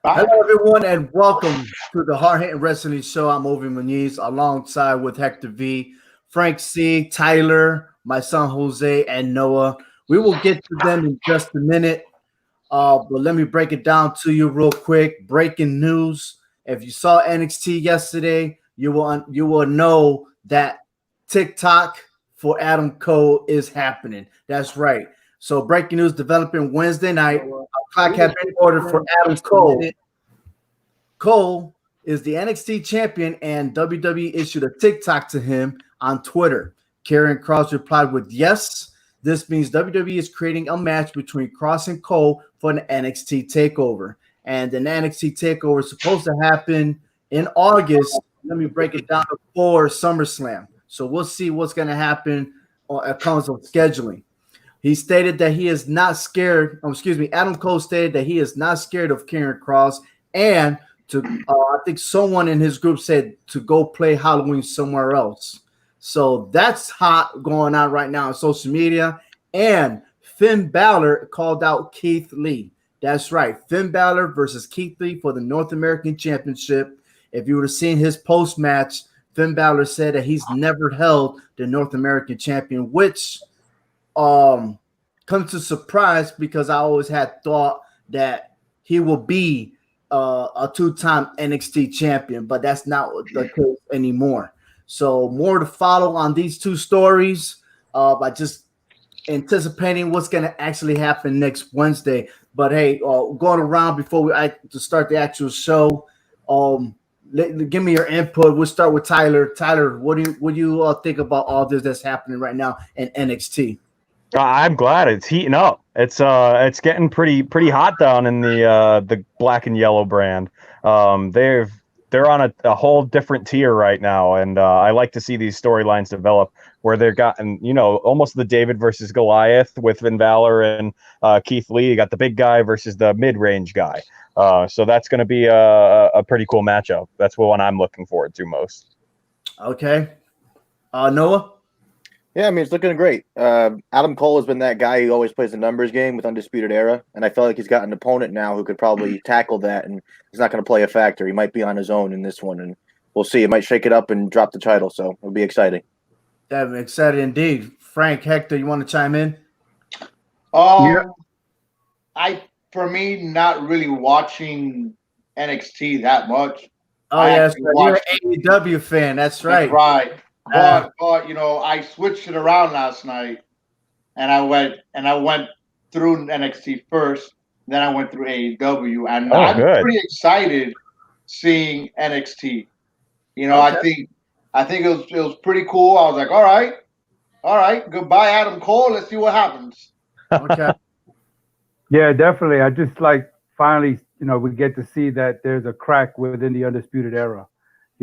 Bye. Hello, everyone, and welcome to the Hard Hitting Wrestling Show. I'm Ovi Muniz, alongside with Hector V, Frank C, Tyler, my son Jose, and Noah. We will get to them in just a minute, but let me break it down to you real quick. Breaking news: if you saw NXT yesterday, you will know that TikTok for Adam Cole is happening. That's right. So, breaking news developing Wednesday night. A clock had been ordered for Adam Cole. Cole is the NXT champion, and WWE issued a TikTok to him on Twitter. Karrion Kross replied with yes. This means WWE is creating a match between Kross and Cole for an NXT takeover. And an NXT takeover is supposed to happen in August. Let me break it down for SummerSlam. So we'll see what's going to happen at comes of scheduling. He stated that he is not scared. Adam Cole stated that he is not scared of Karrion Kross, and I think someone in his group said to go play Halloween somewhere else. So that's hot going on right now on social media. And Finn Balor called out Keith Lee. That's right, Finn Balor versus Keith Lee for the North American Championship. If you would have seen his post match, Finn Balor said that he's never held the North American champion, which comes to surprise because I always had thought that he will be a two-time NXT champion, but that's not the case anymore. So more to follow on these two stories by just anticipating what's going to actually happen next Wednesday. But hey, going around before we to start the actual show, give me your input. We'll start with Tyler. Tyler, what do you think about all this that's happening right now in NXT? I'm glad it's heating up. It's getting pretty hot down in the black and yellow brand. They're on a whole different tier right now, and I like to see these storylines develop where they're gotten almost the David versus Goliath with Finn Balor and Keith Lee. You got the big guy versus the mid-range guy. So that's going to be a pretty cool matchup. That's the one I'm looking forward to most. Okay, Noah. Yeah, I mean, it's looking great. Adam Cole has been that guy who always plays the numbers game with Undisputed Era, and I feel like he's got an opponent now who could probably tackle that, and he's not going to play a factor. He might be on his own in this one, and we'll see. It might shake it up and drop the title, so it'll be exciting. That's exciting indeed. Frank, Hector, you want to chime in? For me, not really watching NXT that much. Oh, yeah, you're an AEW fan. That's right. That's right. But I switched it around last night, and I went through NXT first, then I went through AEW, and I'm pretty excited seeing NXT. Okay. I think it was pretty cool. I was like, all right, goodbye, Adam Cole. Let's see what happens. Okay. Yeah, definitely. I just finally, we get to see that there's a crack within the Undisputed Era.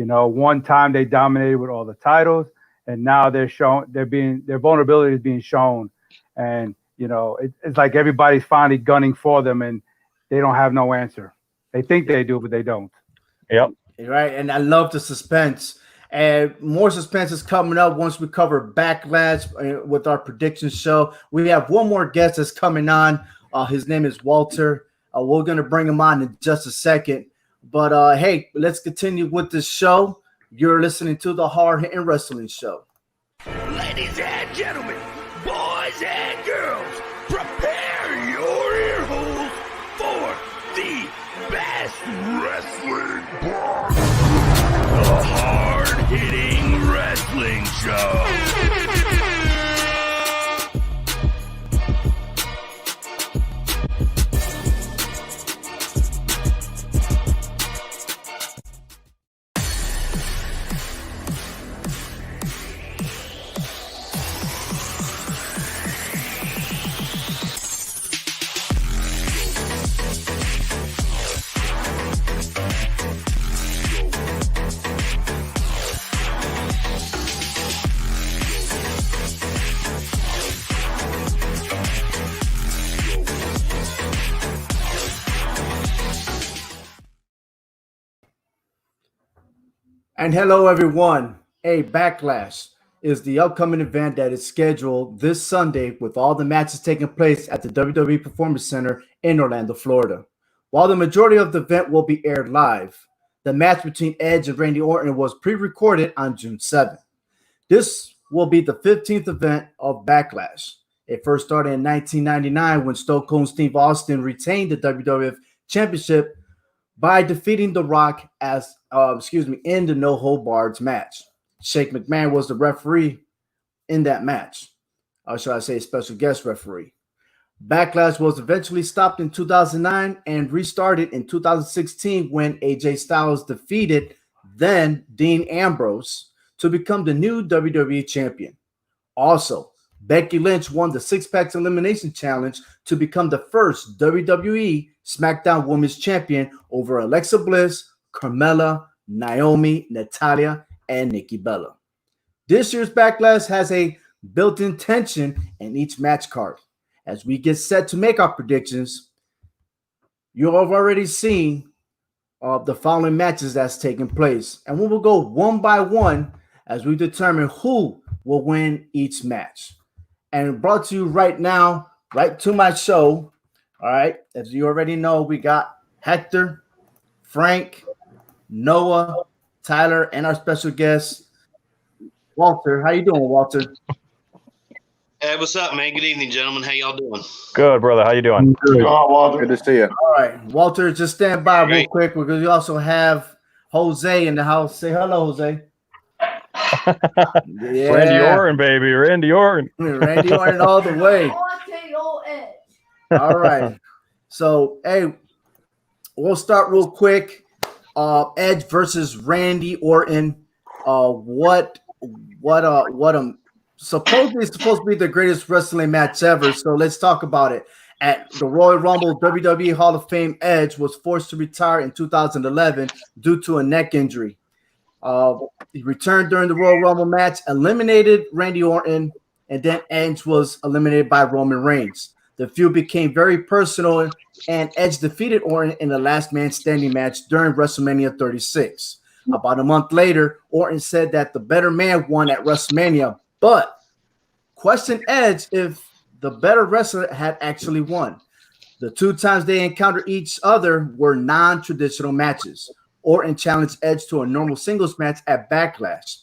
One time they dominated with all the titles, and now their vulnerability is being shown, and it's like everybody's finally gunning for them, and they don't have no answer. They think they do, but they don't. Yep. Right, and I love the suspense, and more suspense is coming up once we cover Backlash with our prediction show. We have one more guest that's coming on. His name is Walter. We're gonna bring him on in just a second. But hey, let's continue with this show. You're listening to the Hard Hitting Wrestling Show. Ladies and gentlemen, boys and girls, prepare your ear holes for the best wrestling part. The Hard Hitting Wrestling Show. And hello, everyone. Hey, Backlash is the upcoming event that is scheduled this Sunday with all the matches taking place at the WWE Performance Center in Orlando, Florida. While the majority of the event will be aired live, the match between Edge and Randy Orton was pre-recorded on June 7th. This will be the 15th event of BackLash. It first started in 1999 when Stone Cold Steve Austin retained the WWF Championship by defeating The Rock in the No Holds Barred match. Shane McMahon was the referee in that match. Or should I say special guest referee. BackLash was eventually stopped in 2009 and restarted in 2016 when AJ Styles defeated then Dean Ambrose to become the new WWE champion. Also, Becky Lynch won the Six Packs Elimination Challenge to become the first WWE SmackDown Women's Champion over Alexa Bliss, Carmella, Naomi, Natalya, and Nikki Bella. This year's BackLash has a built-in tension in each match card. As we get set to make our predictions, you have already seen the following matches that's taking place. And we will go one by one as we determine who will win each match. And brought to you right now, right to my show. All right, as you already know, we got Hector, Frank, Noah, Tyler, and our special guest, Walter. How you doing, Walter? Hey, what's up, man? Good evening, gentlemen. How y'all doing? Good, brother. How you doing? Good, Walter. Good to see you. All right, Walter, just stand by real quick because we also have Jose in the house. Say hello, Jose. Yeah. Randy Orton, baby. Randy Orton. Randy Orton all the way. All right. So, hey, we'll start real quick. Edge versus Randy Orton. Supposedly it's supposed to be the greatest wrestling match ever. So let's talk about it. At the Royal Rumble, WWE Hall of Fame Edge was forced to retire in 2011 due to a neck injury. He returned during the Royal Rumble match, eliminated Randy Orton, and then Edge was eliminated by Roman Reigns. The feud became very personal, and Edge defeated Orton in the last man standing match during WrestleMania 36. About a month later, Orton said that the better man won at WrestleMania, but questioned Edge if the better wrestler had actually won. The two times they encountered each other were non-traditional matches. Orton challenged Edge to a normal singles match at BackLash.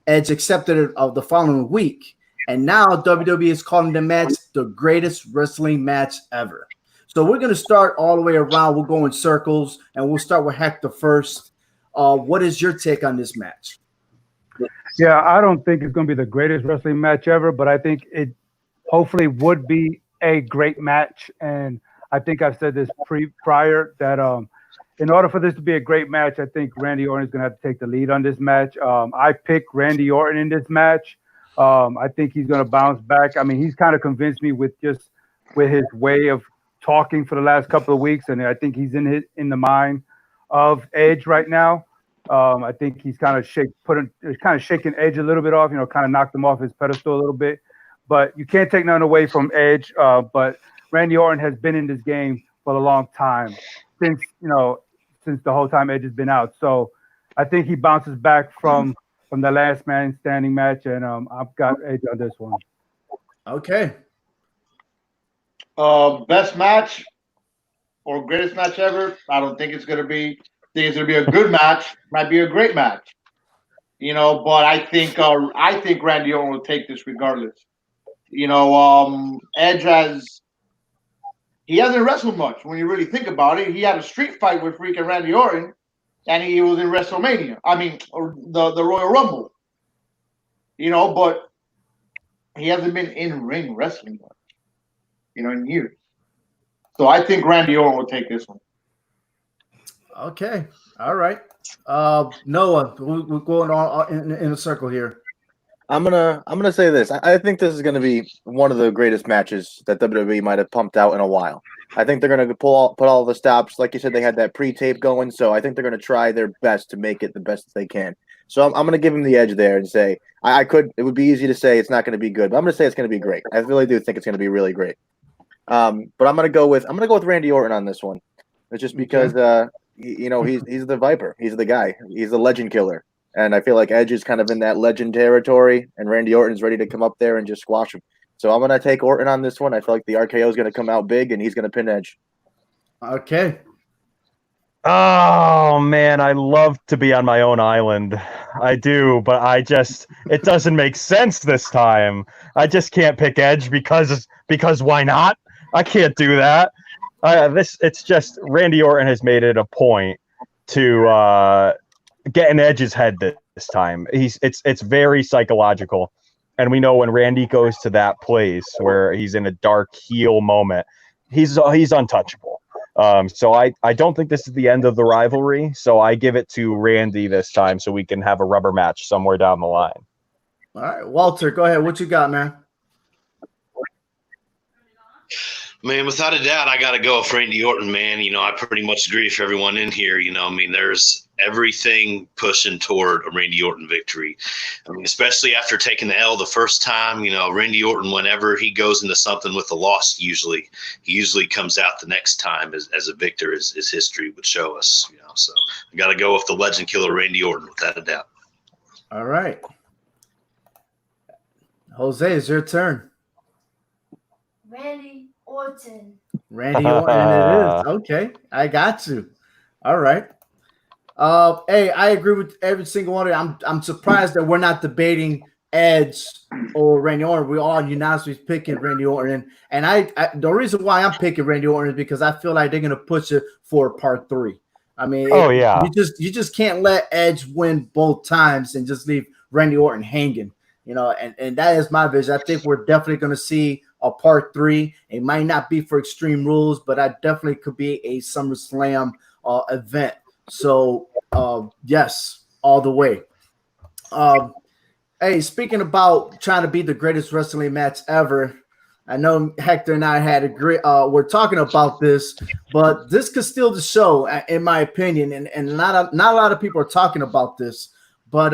Edge accepted it the following week, and now WWE is calling the match the greatest wrestling match ever. So we're going to start all the way around. We'll go in circles, and we'll start with Hector first. What is your take on this match? Yeah, I don't think it's going to be the greatest wrestling match ever, but I think it hopefully would be a great match. And I think I've said this prior that in order for this to be a great match, I think Randy Orton is going to have to take the lead on this match. I picked Randy Orton in this match. I think he's going to bounce back. I mean, he's kind of convinced me with his way of talking for the last couple of weeks, and I think he's in the mind of Edge right now. I think he's kind of shaking Edge a little bit off, kind of knocked him off his pedestal a little bit. But you can't take nothing away from Edge. But Randy Orton has been in this game for a long time, since the whole time Edge has been out. So I think he bounces back from the last man standing match, and I've got Edge on this one. Okay. Best match or greatest match ever? I don't think it's going to be. I think it's going to be a good match. Might be a great match, But I think Randy Orton will take this regardless. Edge hasn't wrestled much when you really think about it. He had a street fight with freaking Randy Orton, and he was in WrestleMania. I mean, the Royal Rumble. But he hasn't been in ring wrestling much, in years. So I think Randy Orton will take this one. Okay. All right. Noah, we're going all in a circle here. I'm gonna say this. I think this is gonna be one of the greatest matches that WWE might have pumped out in a while. I think they're gonna put all the stops. Like you said, they had that pre-tape going, so I think they're gonna try their best to make it the best they can. So I'm gonna give him the edge there and say it would be easy to say it's not gonna be good, but I'm gonna say it's gonna be great. I really do think it's gonna be really great. But I'm gonna go with Randy Orton on this one. It's just because he's the Viper. He's the guy. He's the legend killer. And I feel like Edge is kind of in that legend territory, and Randy Orton's ready to come up there and just squash him. So I'm going to take Orton on this one. I feel like the RKO is going to come out big, and he's going to pin Edge. Okay. Oh man, I love to be on my own island. I do, but it doesn't make sense this time. I just can't pick Edge because why not? I can't do that. It's just Randy Orton has made it a point to get in Edge's head this time. It's very psychological, and we know when Randy goes to that place where he's in a dark heel moment, he's untouchable. So I don't think this is the end of the rivalry. So I give it to Randy this time so we can have a rubber match somewhere down the line. All right, Walter, go ahead. What you got, man? Man, without a doubt, I got to go with Randy Orton, man. I pretty much agree with everyone in here. There's everything pushing toward a Randy Orton victory. Especially after taking the L the first time, Randy Orton, whenever he goes into something with a loss, he usually comes out the next time as a victor, as history would show us. So I got to go with the legend killer Randy Orton, without a doubt. All right. Jose, it's your turn. Randy Orton. Randy Orton it is. Okay, I got you. All right. Hey, I agree with every single one of you. I'm surprised that we're not debating Edge or Randy Orton. We all unanimously picking Randy Orton. And I the reason why I'm picking Randy Orton is because I feel like they're gonna push it for part 3. I mean, you just can't let Edge win both times and just leave Randy Orton hanging. And that is my vision. I think we're definitely going to see a part 3. It might not be for Extreme Rules, but I definitely could be a SummerSlam event. So, yes, all the way. Hey, speaking about trying to be the greatest wrestling match ever, I know Hector and I had agreed. We're talking about this, but this could steal the show, in my opinion, and not a lot of people are talking about this. But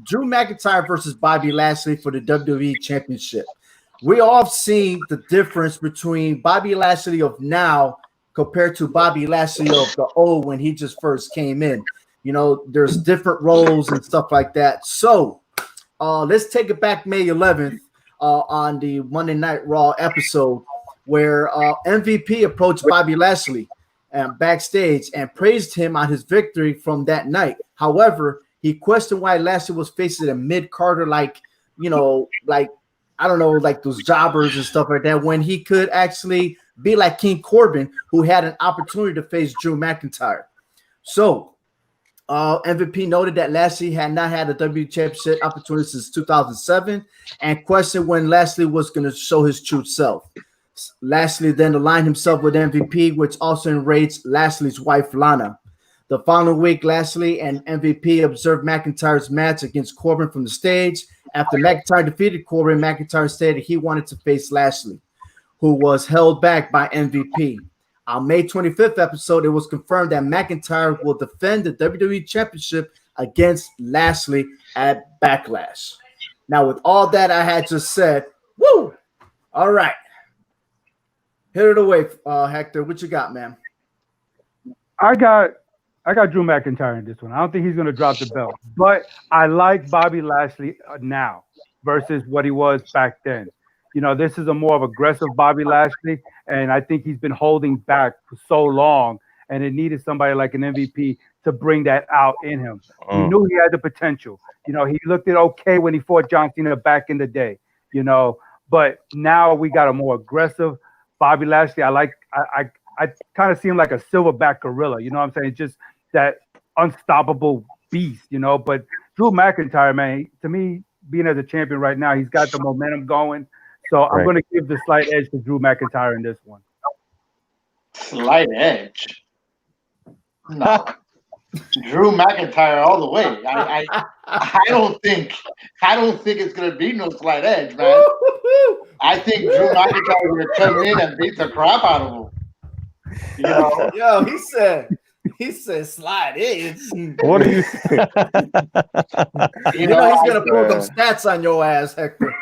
Drew McIntyre versus Bobby Lashley for the WWE Championship. We all have seen the difference between Bobby Lashley of now compared to Bobby Lashley of the old when he just first came in. There's different roles and stuff like that. So let's take it back May 11th on the Monday Night Raw episode where MVP approached Bobby Lashley backstage and praised him on his victory from that night. However, he questioned why Lashley was facing a mid-Carter like I don't know, like those jobbers and stuff like that, when he could actually be like King Corbin, who had an opportunity to face Drew McIntyre. So MVP noted that Lashley had not had a WWE Championship opportunity since 2007 and questioned when Lashley was going to show his true self. Lashley then aligned himself with MVP, which also enraged Lashley's wife, Lana. The following week, Lashley and MVP observed McIntyre's match against Corbin from the stage. After McIntyre defeated Corbin, McIntyre stated he wanted to face Lashley, who was held back by MVP. On May 25th episode, it was confirmed that McIntyre will defend the WWE Championship against Lashley at BackLash. Now, with all that I had just said, woo! All right. Hit it away, Hector. What you got, man? I got Drew McIntyre in this one. I don't think he's going to drop the belt, but I like Bobby Lashley now versus what he was back then. This is a more of aggressive Bobby Lashley, and I think he's been holding back for so long, and it needed somebody like an MVP to bring that out in him. He knew he had the potential. He looked it okay when he fought John Cena back in the day, but now we got a more aggressive Bobby Lashley. I kind of see him like a silverback gorilla, you know what I'm saying? Just that unstoppable beast, but Drew McIntyre, man, to me, being as a champion right now, he's got the momentum going. So I'm going to give the slight edge to Drew McIntyre in this one. Slight edge? No. Drew McIntyre all the way. I don't think it's going to be no slight edge, man. I think Drew McIntyre will come in and beat the crap out of him. Yo, he said slide edge. What do you he's gonna pull them stats on your ass, Hector.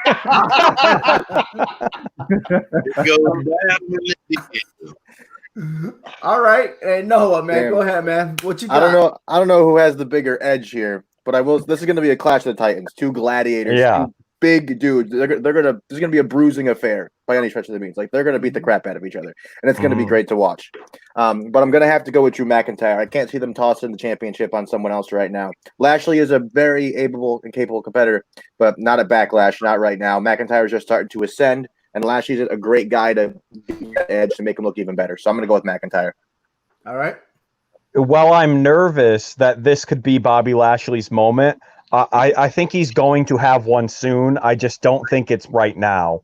All right. Hey, Noah, man. Damn. Go ahead, man. What you got? I don't know who has the bigger edge here, but I will. This is gonna be a clash of the Titans. Two gladiators, big dudes. There's gonna be a bruising affair by any stretch of the means. Like they're gonna beat the crap out of each other, and it's gonna be great to watch. But I'm gonna have to go with Drew McIntyre. I can't see them tossing the championship on someone else right now. Lashley is a very able and capable competitor, but not at Backlash, not right now. McIntyre's just starting to ascend, and Lashley's a great guy to give that edge to make him look even better. So I'm gonna go with McIntyre. All right. While I'm nervous that this could be Bobby Lashley's moment, I think he's going to have one soon. I just don't think it's right now,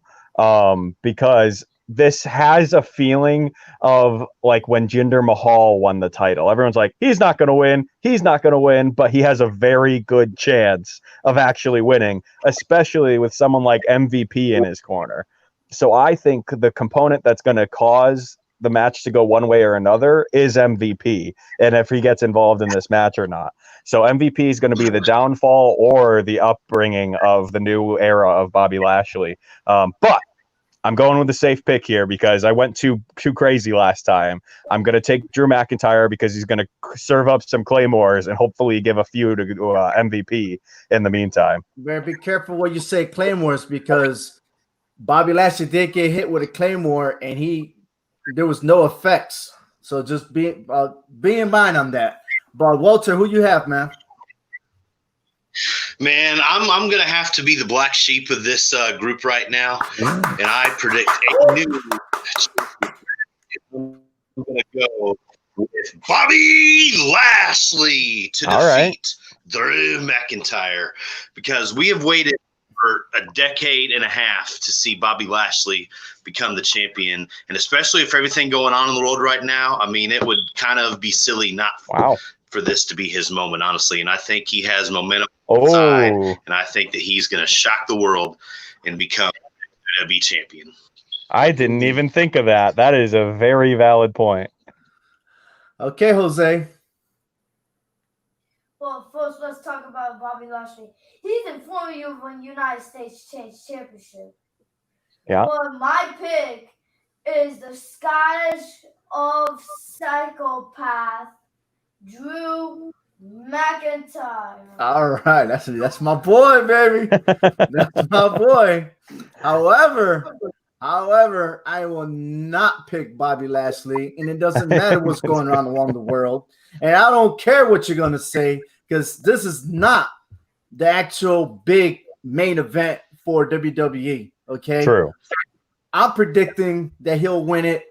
because this has a feeling of like when Jinder Mahal won the title. Everyone's like, he's not going to win, but he has a very good chance of actually winning, especially with someone like MVP in his corner. So I think the component that's going to cause the match to go one way or another is MVP, and if he gets involved in this match or not. So MVP is going to be the downfall or the upbringing of the new era of Bobby Lashley. But I'm going with the safe pick here because I went too crazy last time. I'm going to take Drew McIntyre because he's going to serve up some claymores and hopefully give a few to MVP in the meantime. Better be careful what you say claymores, because Bobby Lashley did get hit with a claymore and there was no effects. So just be in mind on that. But Walter, who you have, man? Man, I'm gonna have to be the black sheep of this group right now, and I predict a new. I'm gonna go with Bobby Lashley to defeat Drew McIntyre, because we have waited for a decade and a half to see Bobby Lashley become the champion, and especially if everything going on in the world right now, I mean, it would kind of be silly not for this to be his moment, honestly. And I think he has momentum inside, and I think that he's going to shock the world and become WWE champion. I didn't even think of that. That is a very valid point. Okay, Jose. Well, first, let's talk about Bobby Lashley. He's in Formula of a United States Championship. Yeah. But my pick is the Scottish of Psychopath, Drew McIntyre. All right, that's my boy, baby. That's my boy. However, I will not pick Bobby Lashley, and it doesn't matter what's going on around the world. And I don't care what you're gonna say, because this is not the actual big main event for WWE. Okay. True. I'm predicting that he'll win it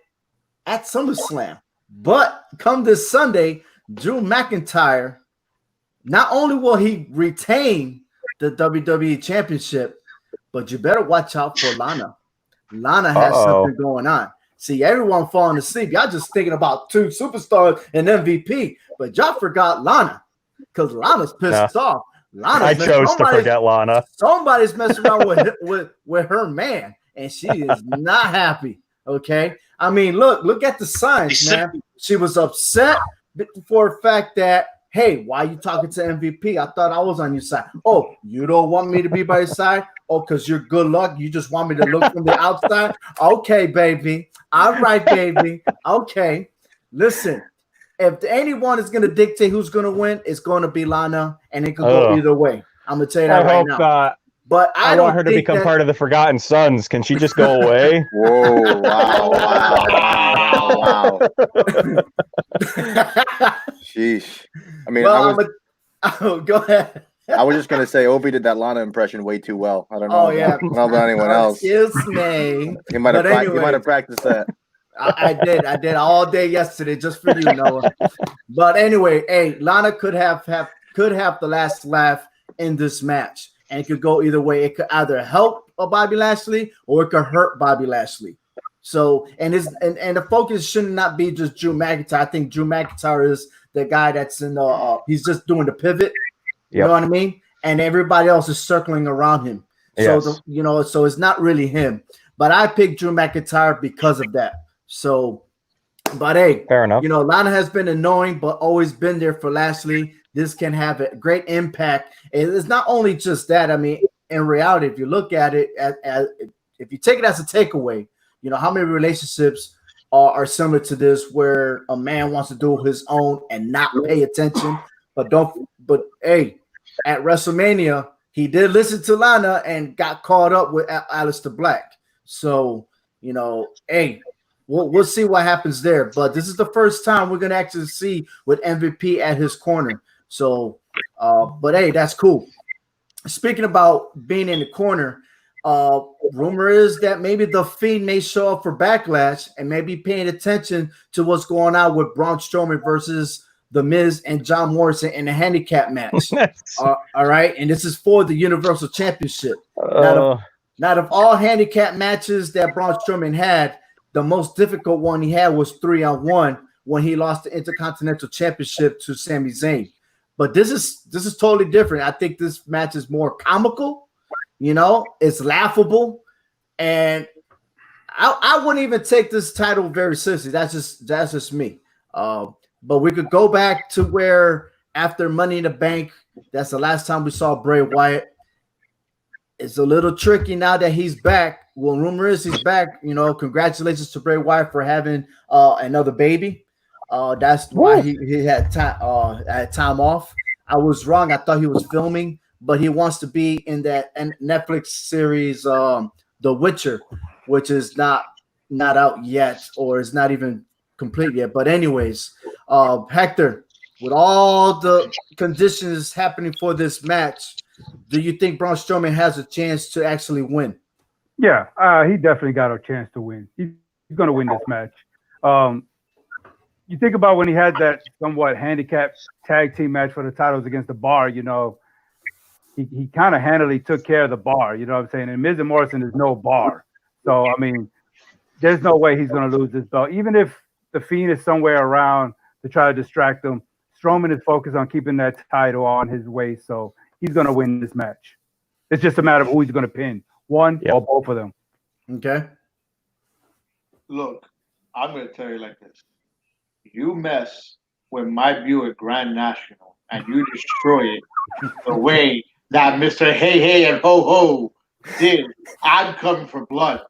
at SummerSlam. But come this Sunday, Drew McIntyre, not only will he retain the WWE Championship, but you better watch out for Lana. Lana has something going on. See, everyone falling asleep. Y'all just thinking about two superstars and MVP, but y'all forgot Lana, because Lana's pissed off. I chose to forget Lana. Somebody's messing around with her man, and she is not happy. Okay, I mean, look at the signs, man. She was upset for the fact that, hey, why are you talking to MVP? I thought I was on your side. Oh, you don't want me to be by your side? Oh, because you're good luck. You just want me to look from the outside? Okay, baby. All right, baby. Okay. Listen, if anyone is going to dictate who's going to win, it's going to be Lana, and it could go either way. I'm going to tell you that right now. But I want her to become part of the Forgotten Sons. Can she just go away? Whoa! Wow! Sheesh. I mean, go ahead. I was just gonna say, Obi did that Lana impression way too well. I don't know. I don't know about anyone else. Excuse me. You might have practiced that. I did all day yesterday just for you, Noah. But anyway, hey, Lana could have the last laugh in this match. And it could go either way. It could either help Bobby Lashley or it could hurt Bobby Lashley. So, and the focus should not be just Drew McIntyre. I think Drew McIntyre is the guy that's in the he's just doing the pivot. You know what I mean? And everybody else is circling around him. Yes. So so it's not really him. But I picked Drew McIntyre because of that. So, but hey, fair enough. Lana has been annoying, but always been there for Lashley. This can have a great impact. It's not only just that. I mean, in reality, if you look at it, if you take it as a takeaway, how many relationships are similar to this, where a man wants to do his own and not pay attention, but hey, at WrestleMania, he did listen to Lana and got caught up with Aleister Black. So, hey, we'll see what happens there. But this is the first time we're going to actually see with MVP at his corner. So, but hey, that's cool. Speaking about being in the corner, rumor is that maybe the Fiend may show up for Backlash and maybe paying attention to what's going on with Braun Strowman versus The Miz and John Morrison in a handicap match. All right, and this is for the Universal Championship. Now, of all handicap matches that Braun Strowman had, the most difficult one he had was 3-on-1 when he lost the Intercontinental Championship to Sami Zayn. But this is totally different. I think this match is more comical. It's laughable, and I wouldn't even take this title very seriously. That's just me. But we could go back to where after Money in the Bank, that's the last time we saw Bray Wyatt. It's a little tricky now that he's back. Well, rumor is he's back. Congratulations to Bray Wyatt for having another baby. That's why he had time off. I was wrong. I thought he was filming, but he wants to be in that Netflix series, The Witcher, which is not out yet, or is not even complete yet. But anyways, Hector, with all the conditions happening for this match, do you think Braun Strowman has a chance to actually win? Yeah, he definitely got a chance to win. He's going to win this match. You think about when he had that somewhat handicapped tag team match for the titles against the Bar, he kind of handily took care of the Bar, you know what I'm saying? And Miz and Morrison is no Bar. So, I mean, there's no way he's going to lose this belt. Even if the Fiend is somewhere around to try to distract him, Strowman is focused on keeping that title on his waist, so he's going to win this match. It's just a matter of who he's going to pin, one or both of them. Okay. Look, I'm going to tell you like this. You mess with my Buick Grand National and you destroy it the way that Mr. Hey Hey and Ho Ho did, I'm coming for blood.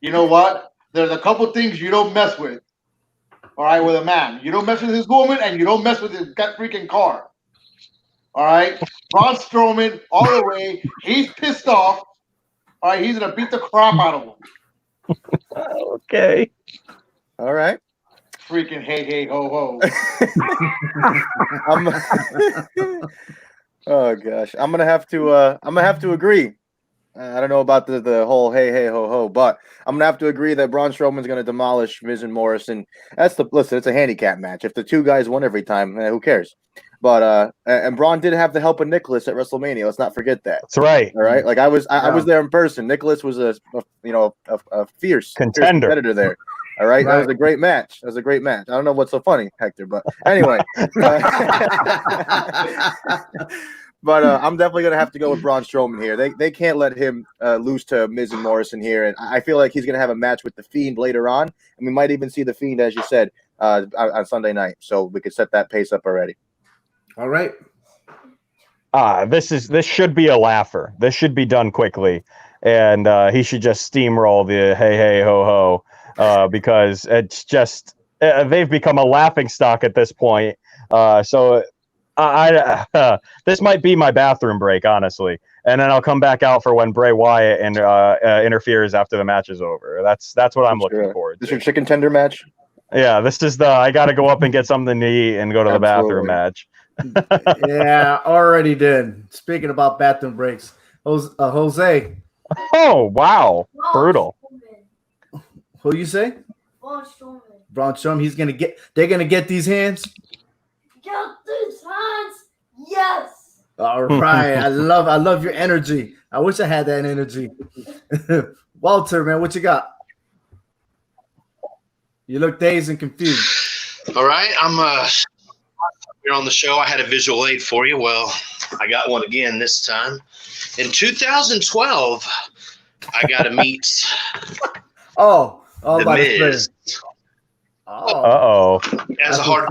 You know what? There's a couple things you don't mess with. All right, with a man. You don't mess with his woman and you don't mess with his freaking car. All right? Braun Strowman, all the way. He's pissed off. All right, he's going to beat the crap out of him. Okay. All right. Freaking hey, hey, ho, ho. Oh gosh, I'm gonna have to agree. I don't know about the whole hey, hey, ho, ho, but I'm gonna have to agree that Braun Strowman's gonna demolish Miz and Morrison. Listen, it's a handicap match. If the two guys win every time, who cares? But and Braun did have the help of Nicholas at WrestleMania. Let's not forget that. That's right. All right, like I was there in person. Nicholas was a fierce competitor there. All right, that was a great match. I don't know what's so funny, Hector, but anyway. But I'm definitely going to have to go with Braun Strowman here. They can't let him lose to Miz and Morrison here. And I feel like he's going to have a match with The Fiend later on. And we might even see The Fiend, as you said, on Sunday night. So we could set that pace up already. All right. This should be a laugher. This should be done quickly. And he should just steamroll the hey, hey, ho, ho. Because it's just they've become a laughing stock at this point. So this might be my bathroom break, honestly, and then I'll come back out for when Bray Wyatt and interferes after the match is over. That's what I'm looking forward to. This is your chicken tender match? Yeah, this is I got to go up and get something to eat and go to the bathroom match. Yeah, already did. Speaking about bathroom breaks, Jose. Oh wow, brutal. Who you say? Braun Strowman. Braun Strowman. They're gonna get these hands. Get these hands. Yes. All right. I love your energy. I wish I had that energy. Walter, man, what you got? You look dazed and confused. All right, I'm here on the show. I had a visual aid for you. Well, I got one again this time. In 2012, I got to meet. The Miz. Uh-oh. As a hard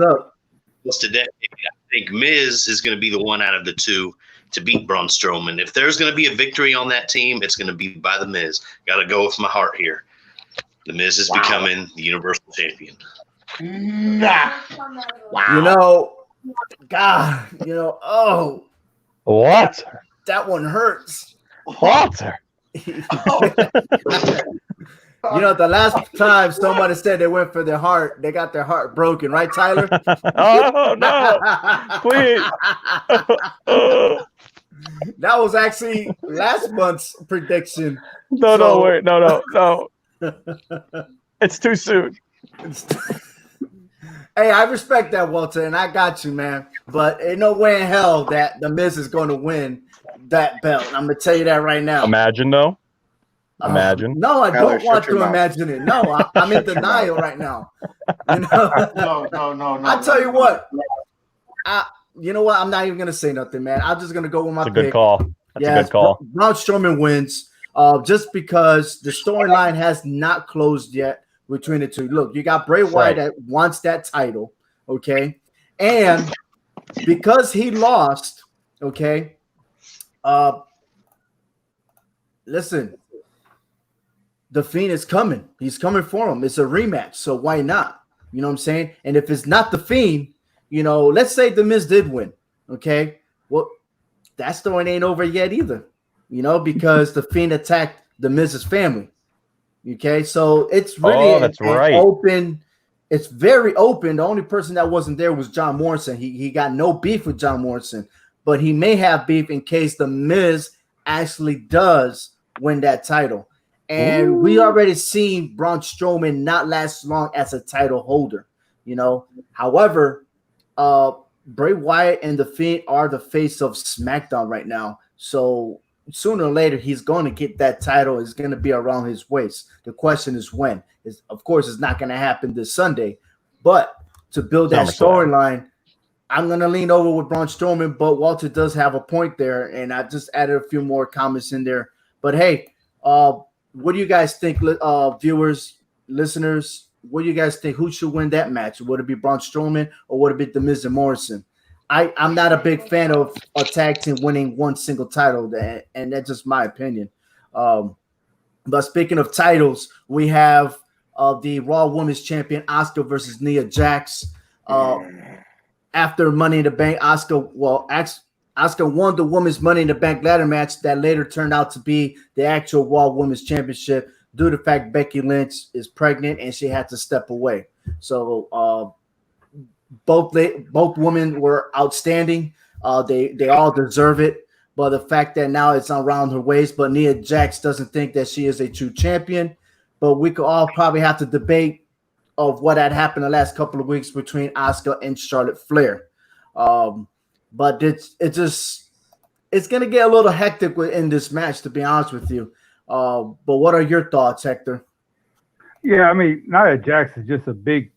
almost a decade, I think Miz is going to be the one out of the two to beat Braun Strowman. If there's going to be a victory on that team, it's going to be by the Miz. Got to go with my heart here. The Miz is becoming the Universal Champion. Nah. Wow. God, What? That one hurts. Walter. You know, the last time somebody said they went for their heart, they got their heart broken, right, Tyler? Oh no! Please. That was actually last month's prediction. Wait, no. It's too soon. Hey, I respect that, Walter, and I got you, man. But ain't no way in hell that the Miz is going to win that belt. I'm going to tell you that right now. Imagine, though. Imagine. No, I don't want to imagine it. No, I'm in denial right now. You know? No. I tell you what. You know what? I'm not even going to say nothing, man. I'm just going to go with my pick. That's a good call. That's a good call. Braun Strowman wins just because the storyline has not closed yet between the two. Look, you got Bray Wyatt that wants that title, okay? And because he lost, okay, listen, the Fiend is coming. He's coming for him. It's a rematch, so why not? You know what I'm saying? And if it's not the Fiend, you know, let's say the Miz did win, okay? Well, that story ain't over yet either, you know, because the Fiend attacked the Miz's family, okay? So it's really open. It's very open. The only person that wasn't there was John Morrison. He got no beef with John Morrison, but he may have beef in case the Miz actually does win that title. And we already seen Braun Strowman not last long as a title holder, you know. However, Bray Wyatt and the Fiend are the face of SmackDown right now. So sooner or later, he's going to get that title. It's going to be around his waist. The question is when. Of course, it's not going to happen this Sunday. But to build that storyline, I'm going to lean over with Braun Strowman, but Walter does have a point there, and I just added a few more comments in there. But, hey, what do you guys think, viewers, listeners? What do you guys think? Who should win that match? Would it be Braun Strowman or would it be The Miz and Morrison? I'm not a big fan of a tag team winning one single title, and that's just my opinion. But speaking of titles, we have the Raw Women's Champion Asuka versus Nia Jax. After Money in the Bank, Asuka won the Women's Money in the Bank ladder match that later turned out to be the actual Raw Women's Championship due to the fact Becky Lynch is pregnant and she had to step away. So both women were outstanding. They all deserve it. But the fact that now it's around her waist, but Nia Jax doesn't think that she is a true champion. But we could all probably have to debate of what had happened the last couple of weeks between Asuka and Charlotte Flair. But it's going to get a little hectic in this match, to be honest with you. But what are your thoughts, Hector? Yeah, I mean, Nia Jax is just a big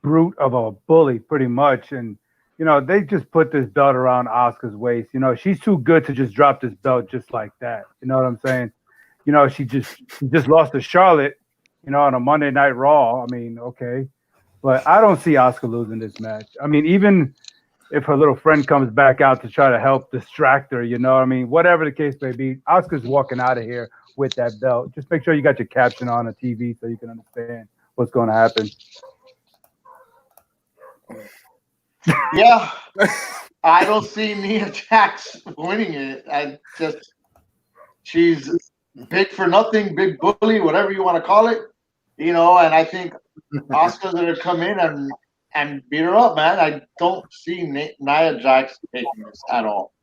brute of a bully, pretty much. And, you know, they just put this belt around Asuka's waist. You know, she's too good to just drop this belt just like that. You know what I'm saying? You know, she just lost to Charlotte, you know, on a Monday Night Raw. I mean, okay. But I don't see Asuka losing this match. I mean, even if her little friend comes back out to try to help distract her, you know what I mean? Whatever the case may be, Asuka's walking out of here with that belt. Just make sure you got your caption on the TV so you can understand what's going to happen. Yeah, I don't see Nia Jax winning it. She's big for nothing, big bully, whatever you want to call it, you know. And I think Asuka's gonna come in and beat her up, man. I don't see Nia Jax taking this at all.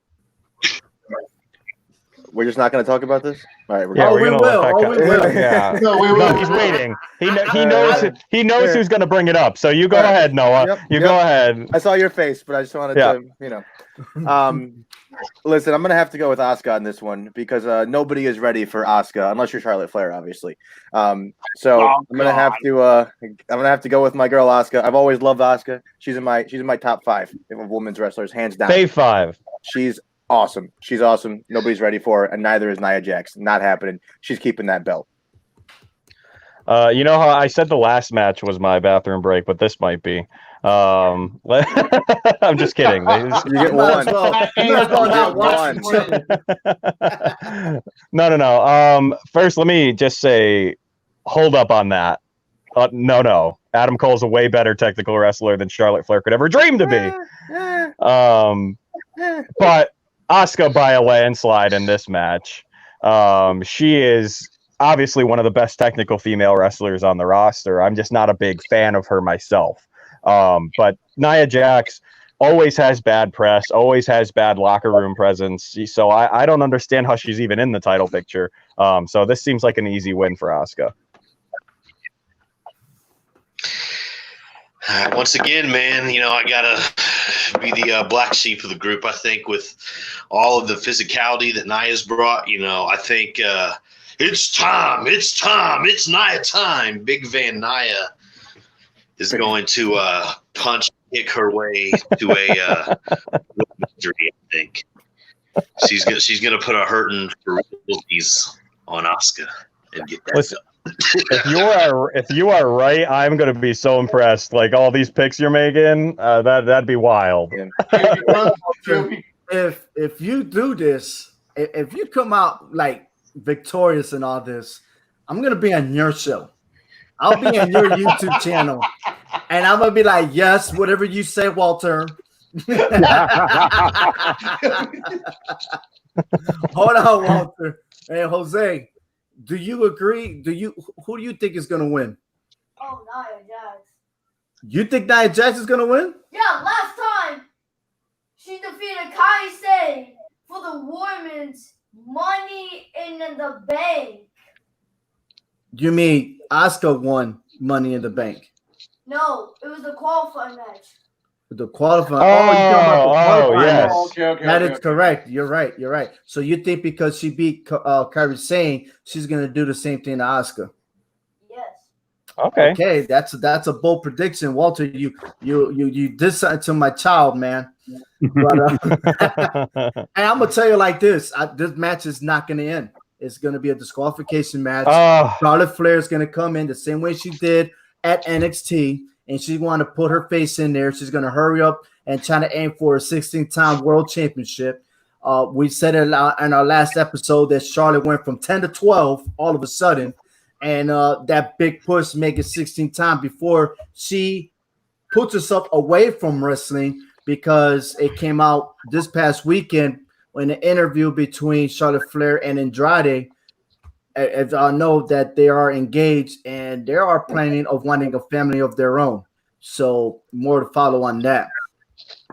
We're just not going to talk about this? All right. We will. Yeah. No, we will. No, he's waiting. He knows who's going to bring it up. So you go ahead, Noah. Yep, go ahead. I saw your face, but I just wanted to, you know. Listen, I'm going to have to go with Asuka on this one because nobody is ready for Asuka unless you're Charlotte Flair, obviously. I'm going to have to go with my girl Asuka. I've always loved Asuka. She's in my top 5 of women's wrestlers, hands down. Fave 5. She's awesome. She's awesome. Nobody's ready for her, and neither is Nia Jax. Not happening. She's keeping that belt. You know how I said the last match was my bathroom break, but this might be. I'm just kidding. You get one. No. First, let me just say, hold up on that. No. Adam Cole's a way better technical wrestler than Charlotte Flair could ever dream to be. But Asuka by a landslide in this match. She is obviously one of the best technical female wrestlers on the roster. I'm just not a big fan of her myself. But Nia Jax always has bad press, always has bad locker room presence. So I don't understand how she's even in the title picture. So this seems like an easy win for Asuka. Once again, man, I gotta be the black sheep of the group. I think with all of the physicality that Nia's brought, I think it's time. It's Nia time. Big Van Nia is going to punch, kick her way to a victory. I think she's gonna put a hurting for realties on Asuka and get that done. If you are right, I'm gonna be so impressed. Like all these picks you're making, that'd be wild. If you do this, if you come out like victorious in all this, I'm gonna be on your show. I'll be on your YouTube channel, and I'm gonna be like, yes, whatever you say, Walter. Hold on, Walter. Hey, Jose. Do you agree? Who do you think is gonna win? Oh, Nia Jax. You think Nia Jax is gonna win? Yeah, last time she defeated Kai Sane for the women's Money in the Bank. You mean Asuka won Money in the Bank? No, it was the qualifying match. The qualifying. Yes. Okay. That is correct. You're right. So you think because she beat Kairi Sane, she's gonna do the same thing to Asuka? Yes. Okay. That's a bold prediction, Walter. You did something to my child, man. But and I'm gonna tell you like this: this match is not gonna end. It's gonna be a disqualification match. Charlotte Flair is gonna come in the same way she did at NXT. And she's going to put her face in there. She's going to hurry up and try to aim for a 16-time world championship. We said it in our last episode that Charlotte went from 10 to 12 all of a sudden. And that big push make it 16 times before she puts herself away from wrestling, because it came out this past weekend in an interview between Charlotte Flair and Andrade. As I know that they are engaged and they are planning of wanting a family of their own. So more to follow on that.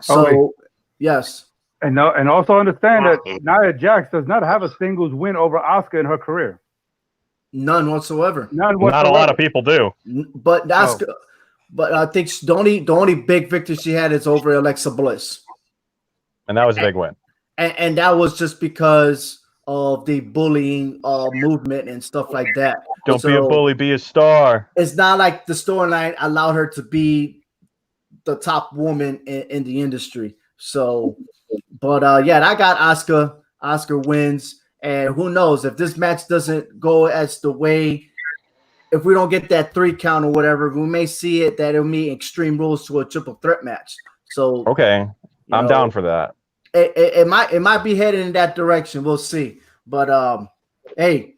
So yes. And also understand that Nia Jax does not have a singles win over Asuka in her career. None whatsoever. Not a lot of people do. But Asuka, but I think the only big victory she had is over Alexa Bliss. And that was a big win. And that was just because of the bullying movement and stuff like that. Don't be a bully, be a star. It's not like the storyline allowed her to be the top woman in the industry. So, but I got Asuka. Asuka wins, and who knows if this match doesn't go as the way. If we don't get that 3 count or whatever, we may see it that it'll be Extreme Rules to a triple threat match. So okay, I'm down for that. It might be headed in that direction. We'll see. But hey,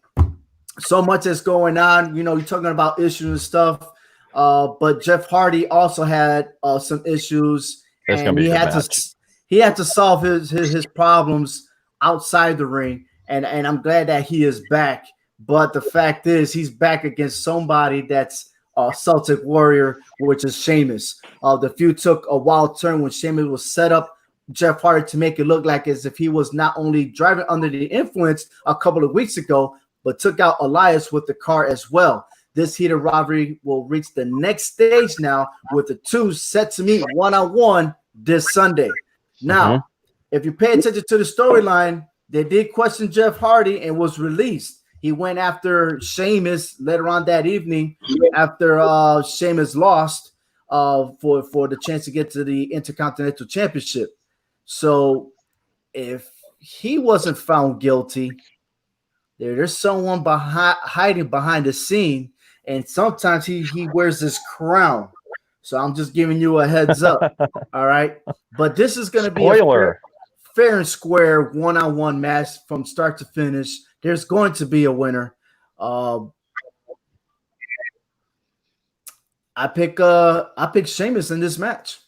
so much is going on. You're talking about issues and stuff. But Jeff Hardy also had some issues, and he had to solve his problems outside the ring. And I'm glad that he is back. But the fact is, he's back against somebody that's Celtic Warrior, which is Sheamus. The feud took a wild turn when Sheamus was set up Jeff Hardy to make it look like as if he was not only driving under the influence a couple of weeks ago, but took out Elias with the car as well. This heated rivalry will reach the next stage now, with the two set to meet one-on-one this Sunday. Now, if you pay attention to the storyline, they did question Jeff Hardy and was released. He went after Sheamus later on that evening after Sheamus lost for the chance to get to the Intercontinental Championship. So if he wasn't found guilty, there's someone hiding behind the scene, and sometimes he wears this crown. So I'm just giving you a heads up. All right. But this is going to be a fair and square one-on-one match from start to finish. There's going to be a winner. I pick Sheamus in this match.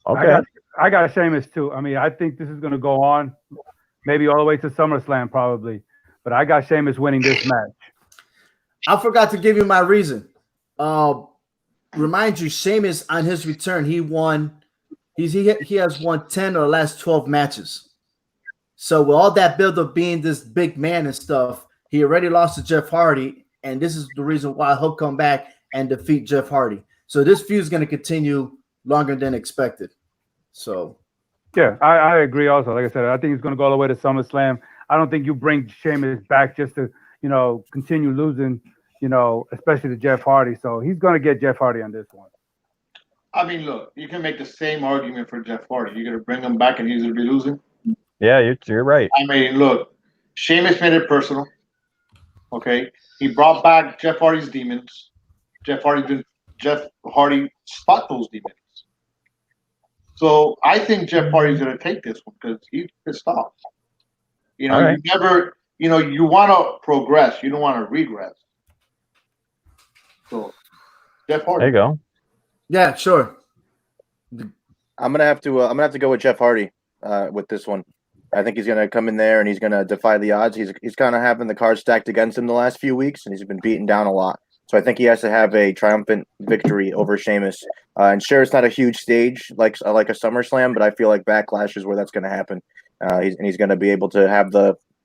Okay. I got Sheamus too. I mean, I think this is going to go on, maybe all the way to SummerSlam probably. But I got Sheamus winning this match. I forgot to give you my reason. Remind you, Sheamus on his return, he has won 10 or the last 12 matches. So with all that build of being this big man and stuff, he already lost to Jeff Hardy, and this is the reason why he'll come back and defeat Jeff Hardy. So this feud is going to continue longer than expected. So, yeah, I agree also. Like I said, I think he's going to go all the way to SummerSlam. I don't think you bring Sheamus back just to, continue losing, especially to Jeff Hardy. So he's going to get Jeff Hardy on this one. I mean, look, you can make the same argument for Jeff Hardy. You're going to bring him back and he's going to be losing? Yeah, you're right. I mean, look, Sheamus made it personal. Okay? He brought back Jeff Hardy's demons. Jeff Hardy spot those demons. So I think Jeff Hardy's going to take this one because he's pissed off. Right. You never, you want to progress. You don't want to regress. So, Jeff Hardy. There you go. Yeah, sure. I'm gonna have to go with Jeff Hardy with this one. I think he's gonna come in there and he's gonna defy the odds. He's kind of having the cards stacked against him the last few weeks, and he's been beaten down a lot. So I think he has to have a triumphant victory over Sheamus. And sure, it's not a huge stage like a SummerSlam, but I feel like Backlash is where that's going to happen. He's going to be able to have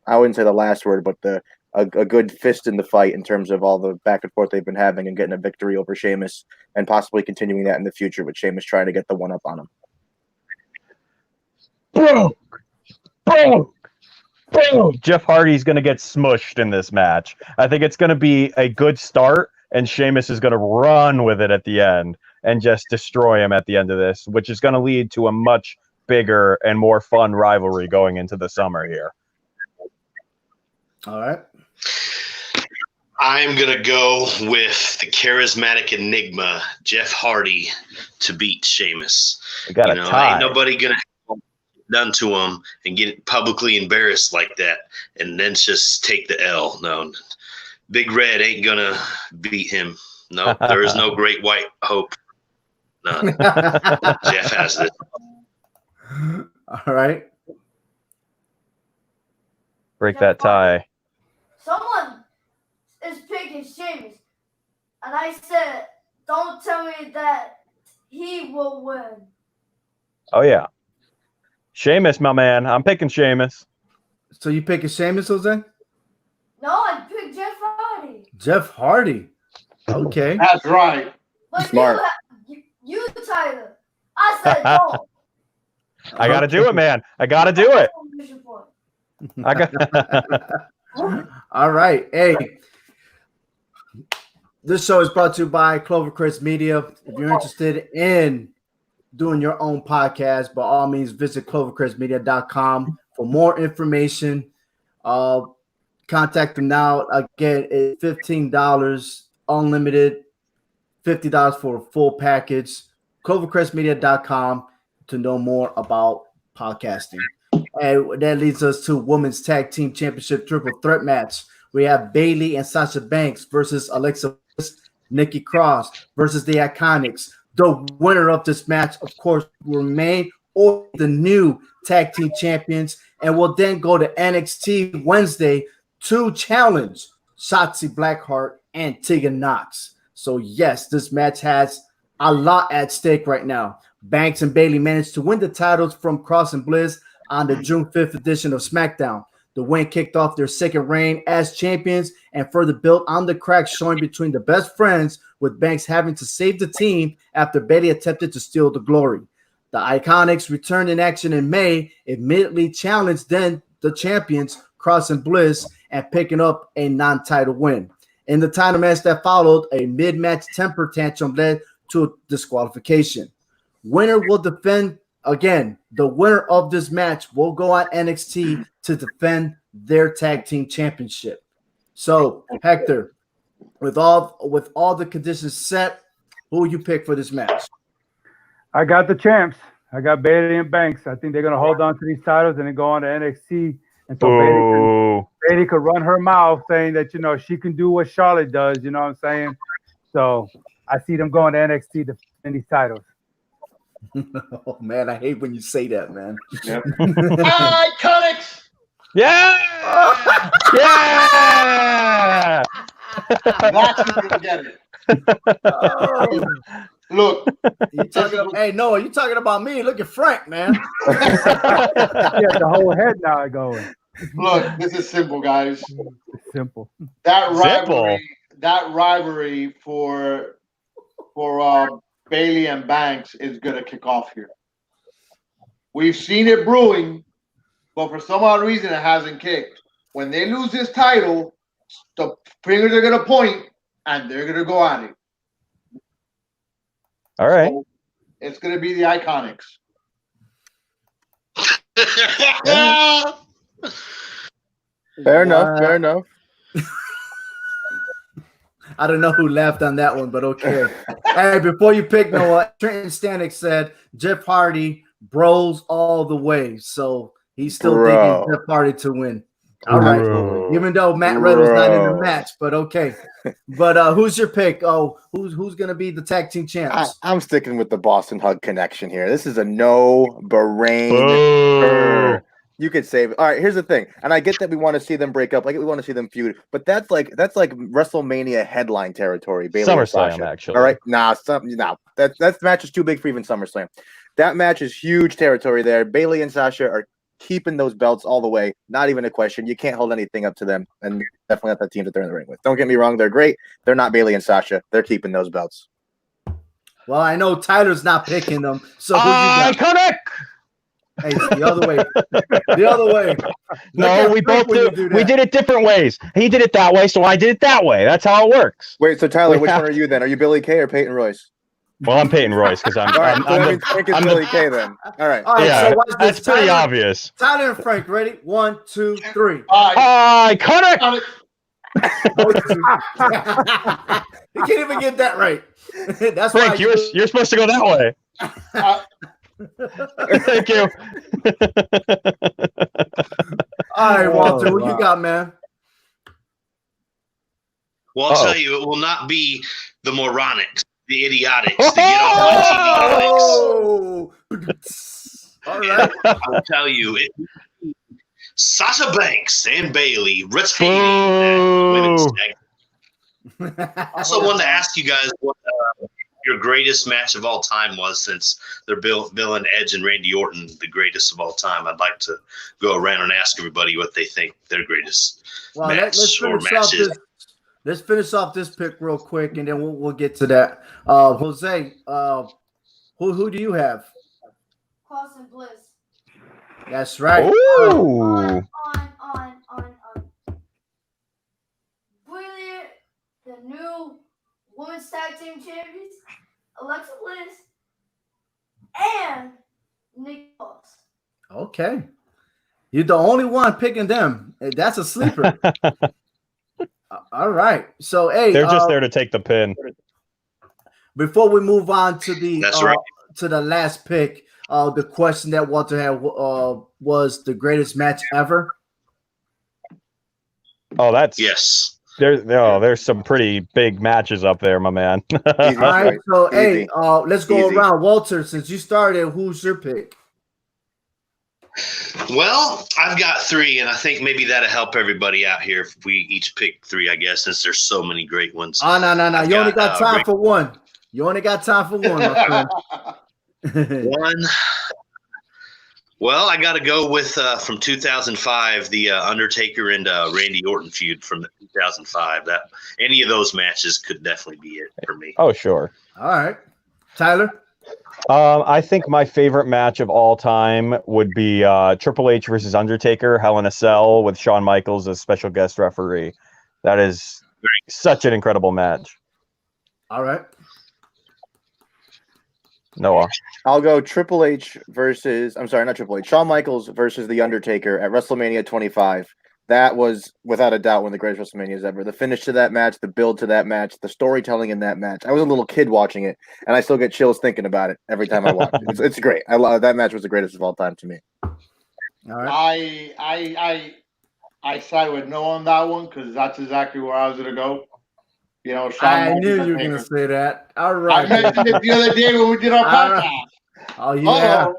I wouldn't say the last word, but a good fist in the fight in terms of all the back and forth they've been having and getting a victory over Sheamus and possibly continuing that in the future with Sheamus trying to get the one up on him. Bro. Jeff Hardy's going to get smushed in this match. I think it's going to be a good start, and Sheamus is going to run with it at the end and just destroy him at the end of this, which is going to lead to a much bigger and more fun rivalry going into the summer here. All right. I'm going to go with the charismatic enigma, Jeff Hardy, to beat Sheamus. We got a tie. Ain't nobody going to done to him and get publicly embarrassed like that and then just take the L. No, Big Red ain't gonna beat him. No, there is no great white hope. None. Jeff has it. All right. Break that tie. Someone is picking Sheamus, and I said, don't tell me that he will win. Oh, yeah. Sheamus, my man. I'm picking Sheamus. So you picking Sheamus, Jose? No, I picked Jeff Hardy. Jeff Hardy. Okay. That's right. But Smart. You, Tyler. I said no. I got to do it, man. I got to do it. I got. All right. Hey, this show is brought to you by Clovercrest Media. If you're interested in doing your own podcast, by all means, visit clovercrestmedia.com for more information. Contact them now. Again, it's $15 unlimited, $50 for a full package. clovercrestmedia.com to know more about podcasting. And that leads us to Women's Tag Team Championship Triple Threat match. We have Bayley and Sasha Banks versus Alexa Bliss, Nikki Cross versus the Iconics. The winner of this match, of course, will remain or the new tag team champions, and will then go to NXT Wednesday to challenge Shotzi Blackheart and Tegan Nox. So yes, this match has a lot at stake right now. Banks and Bayley managed to win the titles from Cross and Bliss on the June 5th edition of SmackDown. The win kicked off their second reign as champions and further built on the cracks showing between the best friends, with Banks having to save the team after Bayley attempted to steal the glory. The Iconics returned in action in May, immediately challenged then the champions, Cross and Bliss, and picking up a non-title win. In the title match that followed, a mid-match temper tantrum led to disqualification. Winner will defend. Again, the winner of this match will go on NXT to defend their tag team championship. So, Hector, with all the conditions set, who will you pick for this match? I got the champs. I got Bayley and Banks. I think they're going to hold on to these titles and then go on to NXT. And so Bayley could run her mouth saying that, she can do what Charlotte does. You know what I'm saying? So I see them going to NXT to defend these titles. Oh man, I hate when you say that, man. Yep. Iconics. Yeah. Yeah. That's who's gonna get it. Look, hey Noah, you talking about me? Look at Frank, man. Yeah, the whole head now going. Look, this is simple, guys. It's simple. That rivalry for Bailey and Banks is gonna kick off here. We've seen it brewing, but for some odd reason it hasn't kicked. When they lose this title, the fingers are gonna point and they're gonna go at it. All right. So it's gonna be the Iconics. Fair enough. I don't know who laughed on that one, but okay. Hey, before you pick Noah, Trenton Stanek said Jeff Hardy bros all the way. So he's still thinking Jeff Hardy to win. All right. Even though Matt Riddle's not in the match, but okay. But who's your pick? Oh, who's gonna be the tag team champs? I'm sticking with the Boston Hug connection here. This is a no-brainer. You could save it. All right, here's the thing, and I get that we want to see them break up, like we want to see them feud, but that's like WrestleMania headline territory. Bayley SummerSlam, actually. All right, that match is too big for even SummerSlam. That match is huge territory there. Bayley and Sasha are keeping those belts all the way. Not even a question. You can't hold anything up to them, and definitely not the team that they're in the ring with. Don't get me wrong; they're great. They're not Bayley and Sasha. They're keeping those belts. Well, I know Tyler's not picking them. So who you got? Iconic. Hey, it's the other way. The other way. No, we both do. We did it different ways. He did it that way, so I did it that way. That's how it works. Wait, so Tyler, which one are you then? Are you Billy Kay or Peyton Royce? Well, I'm Peyton Royce because I'm. All right, so that means Frank is Billy Kay then. All right. Yeah, so watch this. that's pretty obvious. Tyler and Frank, ready? 1, 2, 3. Iconic. You can't even get that right. That's Frank, why you're supposed to go that way. Thank you. All right, Walter, what you got, man? Well, I'll tell you, it will not be the moronics, the idiotics, the get off my TV idiotics. All right. I'll tell you, it Sasha Banks and Bayley retaining women's tag. I also wanted to ask you guys what your greatest match of all time was, since they're billing Edge and Randy Orton the greatest of all time. I'd like to go around and ask everybody what they think their greatest match or matches. Let's finish off this pick real quick, and then we'll get to that. Jose, who do you have? Cross and Bliss. That's right. Ooh. On. Brilliant. The new women's tag team champions, Alexa Bliss and Nick Cross. Okay. You're the only one picking them. That's a sleeper. All right. So, hey, they're just there to take the pin. Before we move on to the right. to the last pick, the question that Walter had was the greatest match ever. Oh, that's yes. There's some pretty big matches up there, my man. All right. So, Easy. hey, let's go around. Walter, since you started, who's your pick? Well, I've got 3, and I think maybe that'll help everybody out here if we each pick 3, I guess, since there's so many great ones. Oh, no. You only got time for one. You only got time for one, my friend. One. Well, I got to go with from 2005, the Undertaker and Randy Orton feud from 2005. That any of those matches could definitely be it for me. Oh, sure. All right, Tyler. I think my favorite match of all time would be Triple H versus Undertaker, Hell in a Cell, with Shawn Michaels as special guest referee. That is such an incredible match. All right. Noah. I'll go Triple H versus, I'm sorry, not Triple H, Shawn Michaels versus The Undertaker at WrestleMania 25. That was, without a doubt, one of the greatest WrestleManias ever. The finish to that match, the build to that match, the storytelling in that match. I was a little kid watching it, and I still get chills thinking about it every time I watch it. It's great. I love that match. Was the greatest of all time to me. All right. I side with no on that one because that's exactly where I was gonna go. You know, I knew you were gonna say that. All right. I mentioned it the other day when we did our podcast. Oh yeah.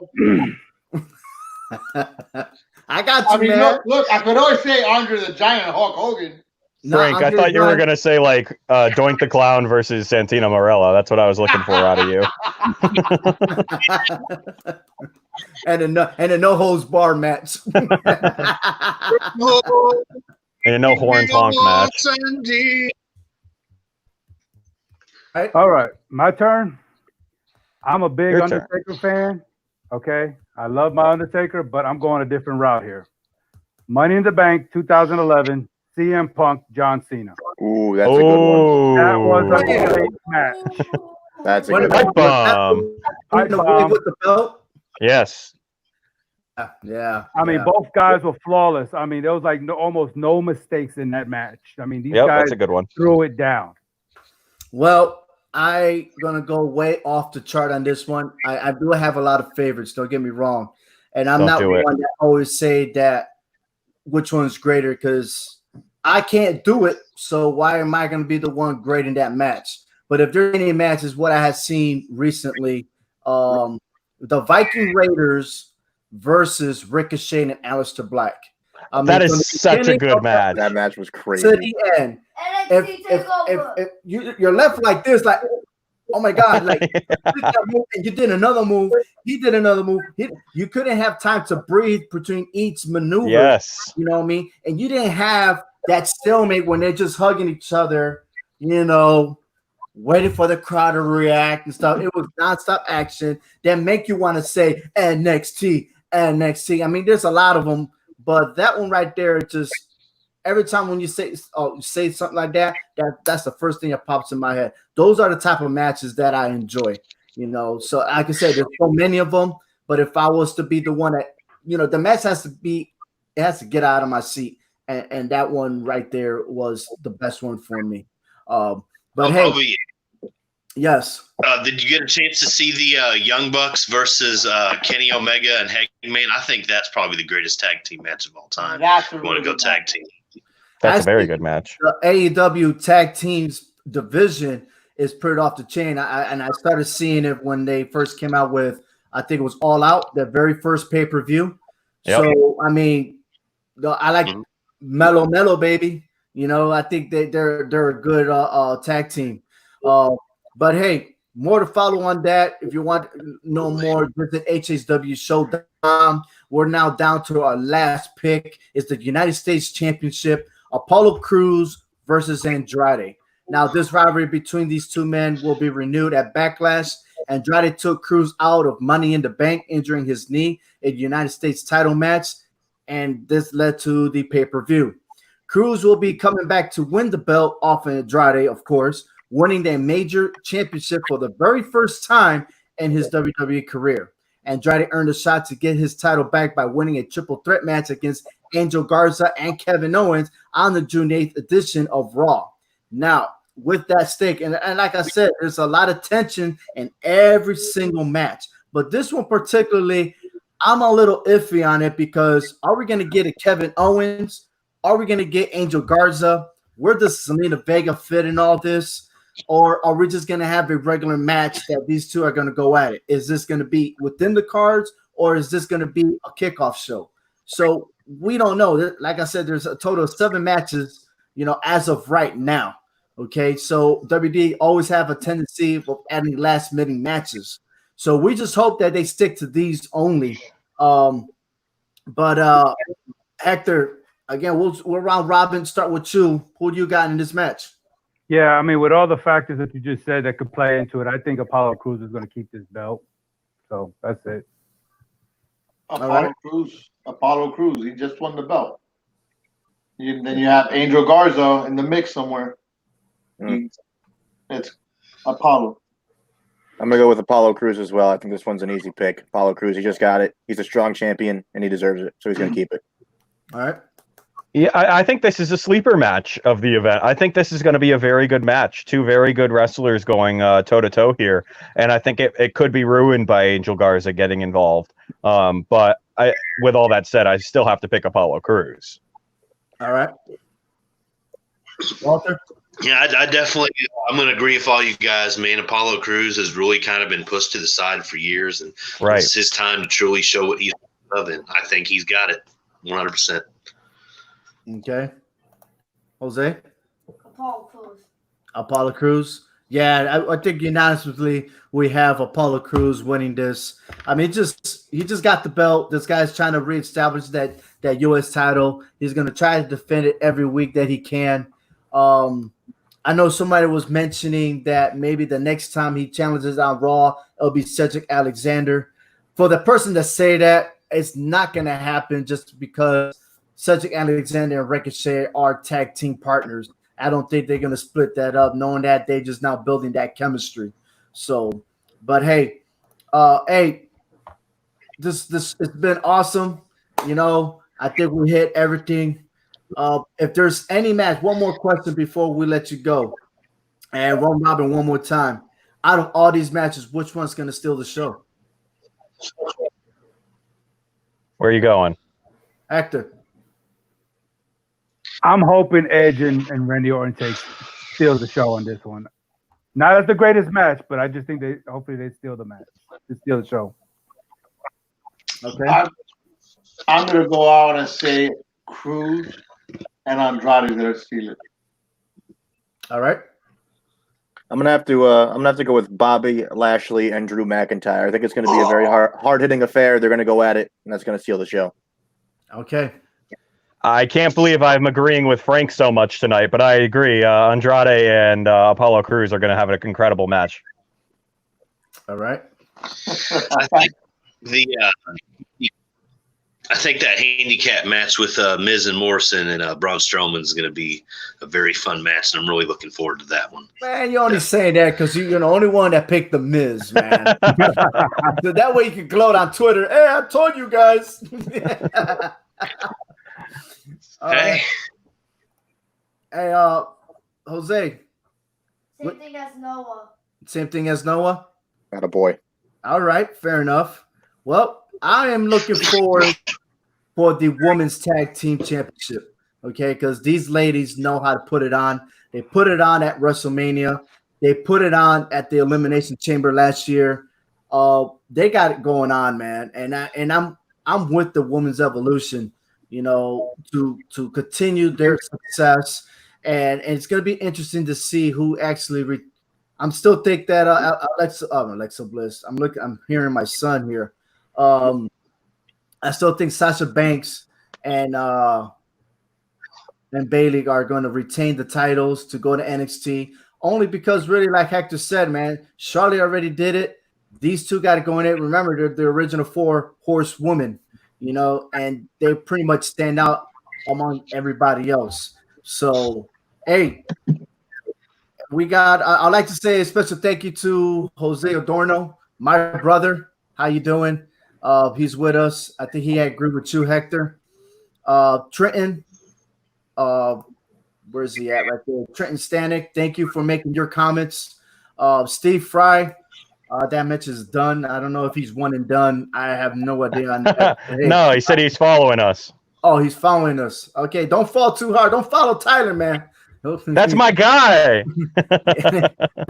I got you, man. Look, I could always say Andre the Giant and Hulk Hogan. Frank, I thought you were going to say like Doink the Clown versus Santino Marella. That's what I was looking for out of you. and a no holds bar match. And a no horns honk match. All right, my turn. I'm a big Your Undertaker fan. Okay, I love my Undertaker, but I'm going a different route here. Money in the Bank 2011, CM Punk, John Cena. Ooh, that's a good one. That was a great match. That's a good one. Pipe bomb. With the belt. Yes. Yeah. I mean, both guys were flawless. I mean, there was like almost no mistakes in that match. I mean, these guys that's a good one. threw it down. Well, I'm gonna go way off the chart on this one. I do have a lot of favorites. Don't get me wrong, and I'm not one that always say that which one's greater because I can't do it. So why am I gonna be the one grading that match? But if there's any matches, what I have seen recently, the Viking Raiders versus Ricochet and Aleister Black. That is such a good match. That match was crazy. To the end. If you're left like this, like, oh my God, like and you did another move, he did another move. You couldn't have time to breathe between each maneuver. Yes. You know what I mean? And you didn't have that stalemate when they're just hugging each other, you know, waiting for the crowd to react and stuff. It was nonstop action that make you want to say NXT. I mean, there's a lot of them, but that one right there, just every time when you say something like that, that's the first thing that pops in my head. Those are the type of matches that I enjoy, you know. So like I said, there's so many of them, but if I was to be the one that, you know, the match has to get out of my seat, and that one right there was the best one for me. But hey, yes. Did you get a chance to see the Young Bucks versus Kenny Omega and Hangman? I think that's probably the greatest tag team match of all time. That's you want to go tag team? That's a very good match. The AEW tag teams division is pretty off the chain. I started seeing it when they first came out with, I think it was All Out, their very first pay-per-view. Yep. So, I mean, I like Mellow, baby. You know, I think they're a good tag team. But hey, more to follow on that. If you want to know more, visit HHWShow.com. We're now down to our last pick. It's the United States Championship, Apollo Crews versus Andrade. Now, this rivalry between these two men will be renewed at BackLash. Andrade took Crews out of Money in the Bank, injuring his knee in the United States title match, and this led to the pay-per-view. Crews will be coming back to win the belt off Andrade, of course, winning their major championship for the very first time in his WWE career. Andrade earned a shot to get his title back by winning a triple threat match against Angel Garza and Kevin Owens on the June 8th edition of Raw. Now, with that stake, and like I said, there's a lot of tension in every single match. But this one particularly, I'm a little iffy on it because are we going to get a Kevin Owens? Are we going to get Angel Garza? Where does Selena Vega fit in all this? Or are we just going to have a regular match that these two are going to go at it? Is this going to be within the cards or is this going to be a kickoff show? So we don't know. Like I said, there's a total of 7 matches, you know, as of right now. Okay, so WD always have a tendency of adding last-minute matches. So we just hope that they stick to these only. But Hector, again, we'll round robin. Start with you. Who do you got in this match? Yeah, I mean, with all the factors that you just said that could play into it, I think Apollo Crews is going to keep this belt. So that's it. Apollo Crews. He just won the belt. Then you have Angel Garza in the mix somewhere. It's Apollo. I'm going to go with Apollo Crews as well. I think this one's an easy pick. Apollo Crews, he just got it. He's a strong champion, and he deserves it, so he's going to keep it. All right. Yeah, I think this is a sleeper match of the event. I think this is going to be a very good match. 2 very good wrestlers going toe-to-toe here. And I think it could be ruined by Angel Garza getting involved. But with all that said, I still have to pick Apollo Crews. All right. Walter? Yeah, I definitely. I'm going to agree with all you guys, man. Apollo Crews has really kind of been pushed to the side for years, and it's his time to truly show what he's of, and I think he's got it 100%. Okay. Jose? Apollo Crews. Apollo Crews. Yeah, I think unanimously we have Apollo Crews winning this. I mean, he just got the belt. This guy's trying to reestablish that U.S. title. He's going to try to defend it every week that he can. I know somebody was mentioning that maybe the next time he challenges on Raw, it'll be Cedric Alexander. For the person to say that, it's not going to happen just because Cedric Alexander and Ricochet are tag team partners. I don't think they're going to split that up, knowing that they're just now building that chemistry. So, but hey, this it's been awesome. You know, I think we hit everything. If there's any match, one more question before we let you go. And Ron Robin, one more time. Out of all these matches, which one's going to steal the show? Where are you going? Hector. I'm hoping Edge and Randy Orton steal the show on this one. Not as the greatest match, but I just think hopefully they steal the match. They steal the show. Okay. I'm going to go out and say Cruz and Andrade are going to steal it. All right. I'm gonna have to go with Bobby Lashley and Drew McIntyre. I think it's going to be a very hard hitting affair. They're going to go at it, and that's going to steal the show. Okay. I can't believe I'm agreeing with Frank so much tonight, but I agree. Andrade and Apollo Crews are going to have an incredible match. All right. I think that handicap match with Miz and Morrison and Braun Strowman is going to be a very fun match, and I'm really looking forward to that one. Man, you only say that because you're the only one that picked the Miz, man. So that way you can gloat on Twitter. Hey, I told you guys. Hey. Hey, Jose. Same thing as Noah. Same thing as Noah? Attaboy. All right, fair enough. Well, I am looking forward for the Women's Tag Team Championship, okay, because these ladies know how to put it on. They put it on at WrestleMania. They put it on at the Elimination Chamber last year. They got it going on, man, and I'm with the Women's Evolution, you know, to continue their success, and it's going to be interesting to see who actually. I'm still think that Alexa Bliss. I'm hearing my son here. I still think Sasha Banks and Bayley are going to retain the titles to go to NXT, only because really, like Hector said, man, Charlotte already did it. These two got to go in it. Remember, they're the original 4 horsewomen, you know, and they pretty much stand out among everybody else. So, hey, we got. I'd like to say a special thank you to Jose Adorno, my brother. How you doing? He's with us. I think he agreed with you, Hector. Trenton, where's he at right there? Trenton Stanek, thank you for making your comments. Steve Fry, that match is done. I don't know if he's one and done. I have no idea on that. Hey. No, he said he's following us. Oh, he's following us. Okay, don't fall too hard. Don't follow Tyler, man. That's my guy.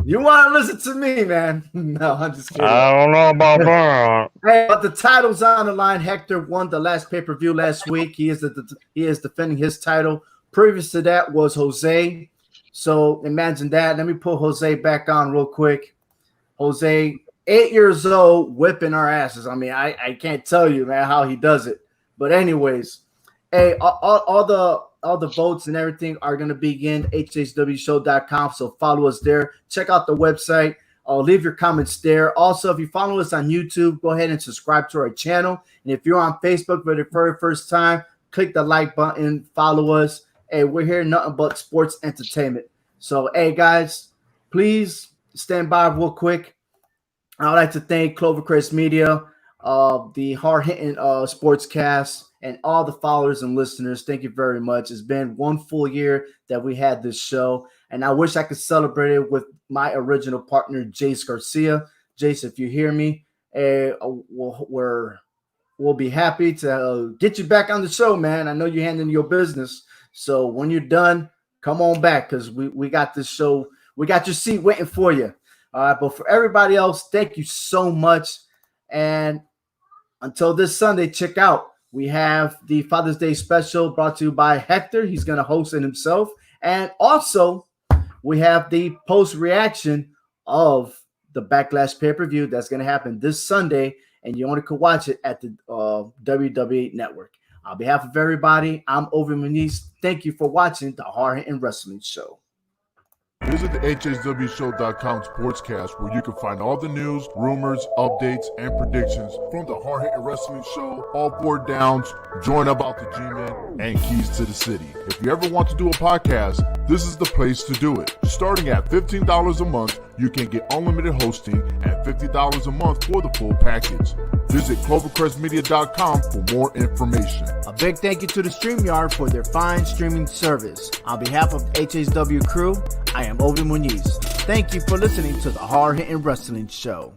You want to listen to me, man? No, I'm just kidding. I don't know about that. Hey, but the title's on the line. Hector won the last pay-per-view last week. He is defending his title. Previous to that was Jose. So imagine that. Let me put Jose back on real quick. Jose, 8 years old, whipping our asses. I mean, I can't tell you, man, how he does it. But anyways, hey, all the votes and everything are going to begin HHWShow.com. So follow us there. Check out the website. Leave your comments there. Also, if you follow us on YouTube, go ahead and subscribe to our channel. And if you're on Facebook for the very first time, click the like button. Follow us. Hey, we're here nothing but sports entertainment. So, hey, guys, please stand by real quick. I would like to thank Clovercrest Media, the hard-hitting sportscast, and all the followers and listeners. Thank you very much. It's been 1 full year that we had this show, and I wish I could celebrate it with my original partner, Jace Garcia. Jace, if you hear me, we'll be happy to get you back on the show, man. I know you're handling your business. So when you're done, come on back because we got this show. We got your seat waiting for you. All right, but for everybody else, thank you so much. And until this Sunday, check out. We have the Father's Day special brought to you by Hector. He's going to host it himself. And also, we have the post-reaction of the BackLash pay-per-view that's going to happen this Sunday, and you only can watch it at the WWE Network. On behalf of everybody, I'm Ovi Muniz. Thank you for watching the Hard Hitting Wrestling Show. Visit the HHWShow.com sportscast where you can find all the news, rumors, updates, and predictions from the Hard Hitting Wrestling Show, all 4 downs, join about the G-Men, and keys to the city. If you ever want to do a podcast, this is the place to do it. Starting at $15 a month, you can get unlimited hosting and $50 a month for the full package. Visit CloverCrestMedia.com for more information. A big thank you to the StreamYard for their fine streaming service. On behalf of the HHW crew, I am Ovi Muniz. Thank you for listening to the Hard Hitting Wrestling Show.